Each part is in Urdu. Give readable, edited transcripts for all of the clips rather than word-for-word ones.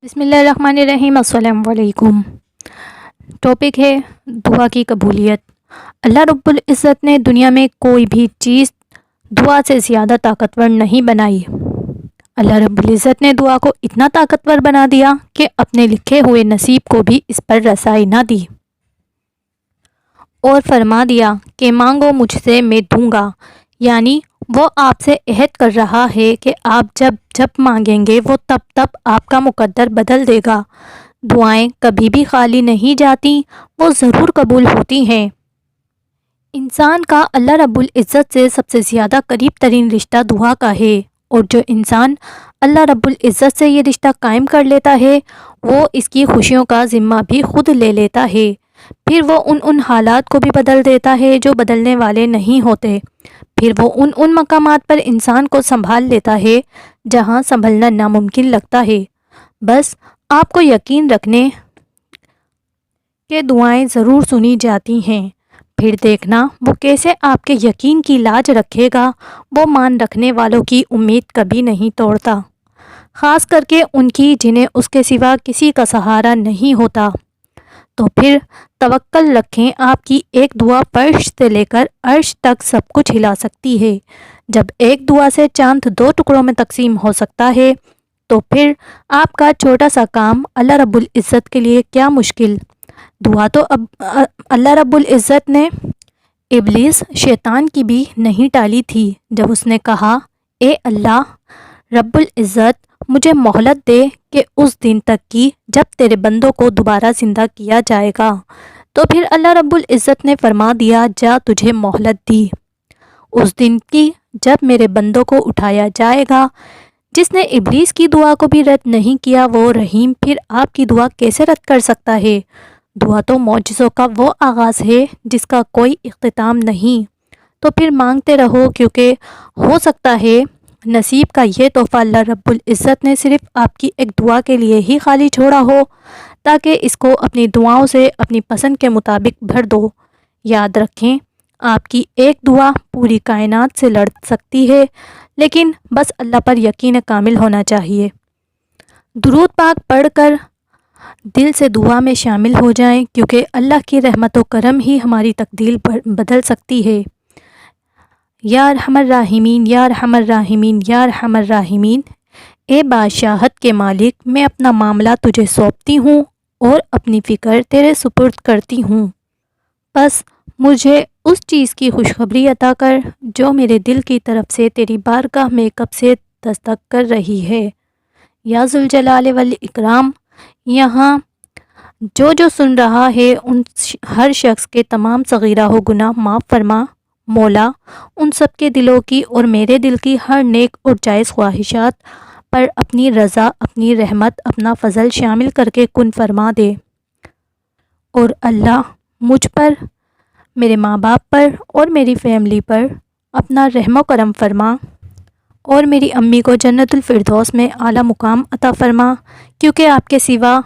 بسم اللہ الرحمن الرحیم، السلام علیکم۔ ٹاپک ہے دعا کی قبولیت۔ اللہ رب العزت نے دنیا میں کوئی بھی چیز دعا سے زیادہ طاقتور نہیں بنائی۔ اللہ رب العزت نے دعا کو اتنا طاقتور بنا دیا کہ اپنے لکھے ہوئے نصیب کو بھی اس پر رسائی نہ دی، اور فرما دیا کہ مانگو مجھ سے میں دوں گا۔ یعنی وہ آپ سے عہد کر رہا ہے کہ آپ جب مانگیں گے وہ تب آپ کا مقدر بدل دے گا۔ دعائیں کبھی بھی خالی نہیں جاتی، وہ ضرور قبول ہوتی ہیں۔ انسان کا اللہ رب العزت سے سب سے زیادہ قریب ترین رشتہ دعا کا ہے، اور جو انسان اللہ رب العزت سے یہ رشتہ قائم کر لیتا ہے وہ اس کی خوشیوں کا ذمہ بھی خود لے لیتا ہے۔ پھر وہ ان حالات کو بھی بدل دیتا ہے جو بدلنے والے نہیں ہوتے۔ پھر وہ ان مقامات پر انسان کو سنبھال لیتا ہے جہاں سنبھلنا ناممکن لگتا ہے۔ بس آپ کو یقین رکھنے کہ دعائیں ضرور سنی جاتی ہیں، پھر دیکھنا وہ کیسے آپ کے یقین کی لاج رکھے گا۔ وہ مان رکھنے والوں کی امید کبھی نہیں توڑتا، خاص کر کے ان کی جنہیں اس کے سوا کسی کا سہارا نہیں ہوتا۔ تو پھر توکل رکھیں، آپ کی ایک دعا فرش سے لے کر عرش تک سب کچھ ہلا سکتی ہے۔ جب ایک دعا سے چاند 2 ٹکڑوں میں تقسیم ہو سکتا ہے تو پھر آپ کا چھوٹا سا کام اللہ رب العزت کے لیے کیا مشکل۔ دعا تو اب اللہ رب العزت نے ابلیس شیطان کی بھی نہیں ٹالی تھی جب اس نے کہا، اے اللہ رب العزت مجھے مہلت دے کہ اس دن تک کی جب تیرے بندوں کو دوبارہ زندہ کیا جائے گا۔ تو پھر اللہ رب العزت نے فرما دیا، جا تجھے مہلت دی اس دن کی جب میرے بندوں کو اٹھایا جائے گا۔ جس نے ابلیس کی دعا کو بھی رد نہیں کیا وہ رحیم پھر آپ کی دعا کیسے رد کر سکتا ہے؟ دعا تو معجزوں کا وہ آغاز ہے جس کا کوئی اختتام نہیں۔ تو پھر مانگتے رہو، کیونکہ ہو سکتا ہے نصیب کا یہ تحفہ اللہ رب العزت نے صرف آپ کی ایک دعا کے لیے ہی خالی چھوڑا ہو، تاکہ اس کو اپنی دعاؤں سے اپنی پسند کے مطابق بھر دو۔ یاد رکھیں، آپ کی ایک دعا پوری کائنات سے لڑ سکتی ہے، لیکن بس اللہ پر یقین کامل ہونا چاہیے۔ درود پاک پڑھ کر دل سے دعا میں شامل ہو جائیں، کیونکہ اللہ کی رحمت و کرم ہی ہماری تقدیر بدل سکتی ہے۔ یا ارحم الراحمین، یا ارحم الراحمین، یا ارحم الراحمین۔ اے بادشاہت کے مالک، میں اپنا معاملہ تجھے سونپتی ہوں اور اپنی فکر تیرے سپرد کرتی ہوں۔ بس مجھے اس چیز کی خوشخبری عطا کر جو میرے دل کی طرف سے تیری بارگاہ میں کب سے دستک کر رہی ہے۔ یا ذوالجلال والاکرام، یہاں جو سن رہا ہے ان ہر شخص کے تمام صغیرہ و گناہ معاف فرما۔ مولا، ان سب کے دلوں کی اور میرے دل کی ہر نیک اور جائز خواہشات پر اپنی رضا، اپنی رحمت، اپنا فضل شامل کر کے کن فرما دے۔ اور اللہ مجھ پر، میرے ماں باپ پر اور میری فیملی پر اپنا رحم و کرم فرما، اور میری امی کو جنت الفردوس میں اعلیٰ مقام عطا فرما، کیونکہ آپ کے سوا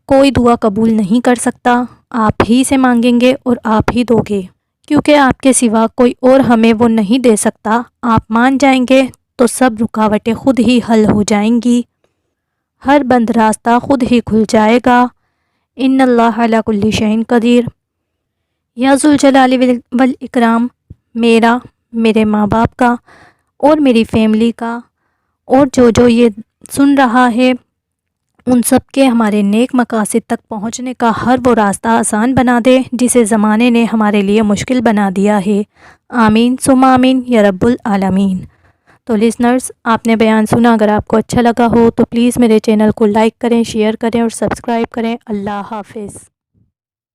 کوئی دعا قبول نہیں کر سکتا۔ آپ ہی سے مانگیں گے اور آپ ہی دو گے، کیونکہ آپ کے سوا کوئی اور ہمیں وہ نہیں دے سکتا۔ آپ مان جائیں گے تو سب رکاوٹیں خود ہی حل ہو جائیں گی، ہر بند راستہ خود ہی کھل جائے گا۔ ان اللہ علی کل شیء قدیر۔ یا ذوالجلال والاکرام، میرا، میرے ماں باپ کا اور میری فیملی کا اور جو یہ سن رہا ہے ان سب کے ہمارے نیک مقاصد تک پہنچنے کا ہر وہ راستہ آسان بنا دے جسے زمانے نے ہمارے لیے مشکل بنا دیا ہے۔ آمین ثم آمین یا رب العالمین۔ تو لسنرز، آپ نے بیان سنا، اگر آپ کو اچھا لگا ہو تو پلیز میرے چینل کو لائک کریں، شیئر کریں اور سبسکرائب کریں۔ اللہ حافظ۔